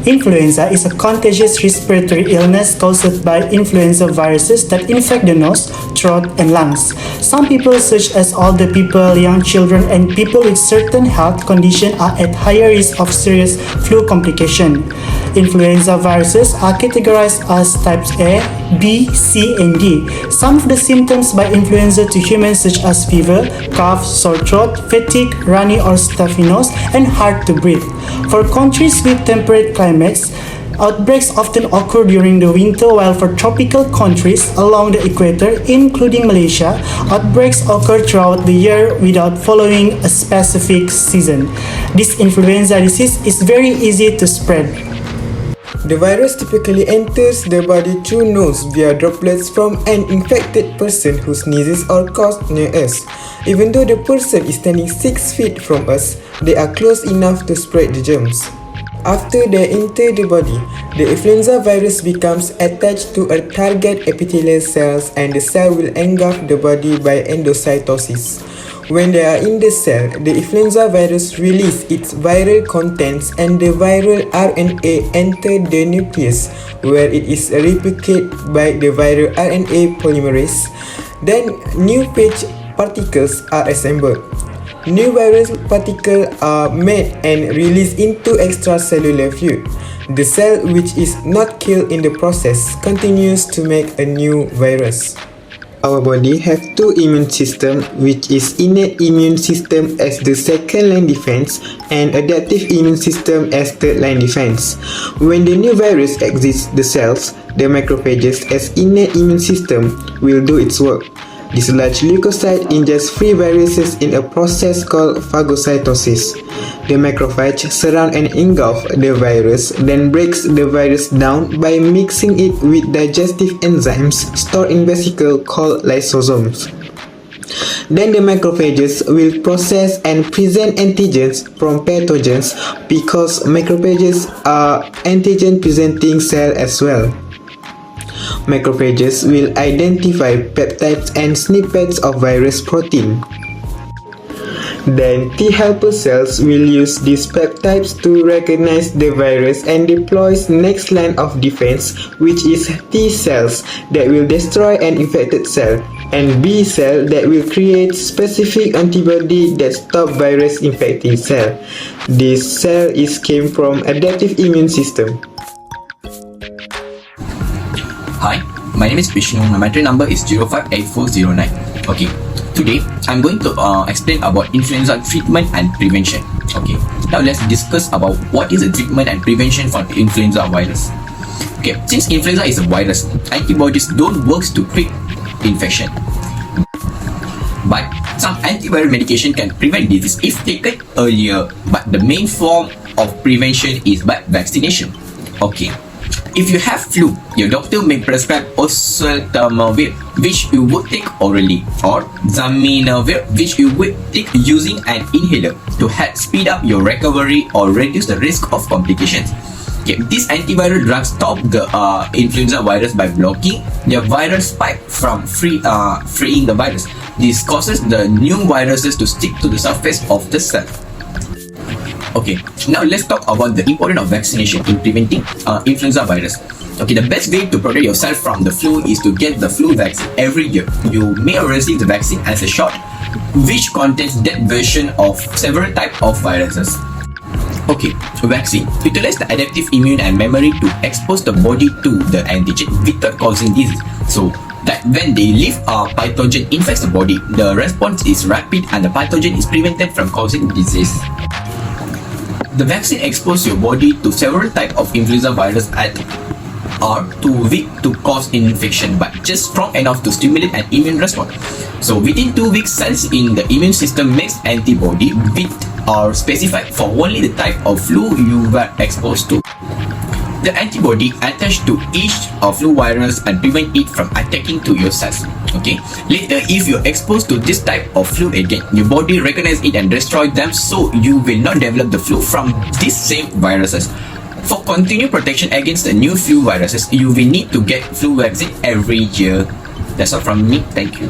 Influenza is a contagious respiratory illness caused by influenza viruses that infect the nose, throat, and lungs. Some people, such as older people, young children, and people with certain health conditions, are at higher risk of serious flu complication. Influenza viruses are categorized as types A, B, C, and D. Some of the symptoms by influenza to humans, such as fever, cough, sore throat, fatigue, runny or stuffy nose, and hard to breathe. For countries with temperate climates, outbreaks often occur during the winter, while for tropical countries along the equator, including Malaysia, outbreaks occur throughout the year without following a specific season. This influenza disease is very easy to spread. The virus typically enters the body through nose via droplets from an infected person who sneezes or coughs near us. Even though the person is standing 6 feet from us, they are close enough to spread the germs. After they enter the body, the influenza virus becomes attached to a target epithelial cells and the cell will engulf the body by endocytosis. When they are in the cell, the influenza virus releases its viral contents and the viral RNA enters the nucleus, where it is replicated by the viral RNA polymerase. Then new phage particles are assembled. New viral particles are made and released into extracellular fluid. The cell, which is not killed in the process, continues to make a new virus. Our body has two immune systems, which is innate immune system as the second line defense and adaptive immune system as third line defense. When the new virus exits the cells, the macrophages as innate immune system will do its work. This large leukocyte ingests free viruses in a process called phagocytosis. The macrophage surround and engulf the virus, then breaks the virus down by mixing it with digestive enzymes stored in vesicles called lysosomes. Then the macrophages will process and present antigens from pathogens because macrophages are antigen-presenting cells as well. Macrophages will identify peptides and snippets of virus protein. Then T helper cells will use these peptides to recognize the virus and deploys next line of defense, which is T cells that will destroy an infected cell, and B cell that will create specific antibody that stop virus infecting cell. This cell came from adaptive immune system. Hi, my name is Vishnu. My matric number is 058409. Okay, today I'm going to explain about influenza treatment and prevention. Okay, now let's discuss about what is the treatment and prevention for the influenza virus. Okay, since influenza is a virus, antibodies don't work to treat infection. But some antiviral medication can prevent disease if taken earlier. But the main form of prevention is by vaccination. Okay. If you have flu, your doctor may prescribe oseltamivir, which you would take orally, or zanamivir, which you would take using an inhaler to help speed up your recovery or reduce the risk of complications. Okay, these antiviral drugs stop the influenza virus by blocking the viral spike from freeing the virus. This causes the new viruses to stick to the surface of the cell. Okay, now let's talk about the importance of vaccination in preventing influenza virus. Okay, the best way to protect yourself from the flu is to get the flu vaccine every year. You may receive the vaccine as a shot, which contains that version of several types of viruses. Okay, vaccine utilize the adaptive immune and memory to expose the body to the antigen without causing disease. So that when they leave a pathogen infects the body, the response is rapid and the pathogen is prevented from causing disease. The vaccine exposes your body to several types of influenza virus that are too weak to cause infection but just strong enough to stimulate an immune response. So within 2 weeks, cells in the immune system makes antibody which are specified for only the type of flu you were exposed to. The antibody attached to each flu virus and prevent it from attacking to your cells. Okay. Later, if you're exposed to this type of flu again, your body recognizes it and destroys them, so you will not develop the flu from these same viruses. For continued protection against the new flu viruses, you will need to get flu vaccine every year. That's all from me. Thank you.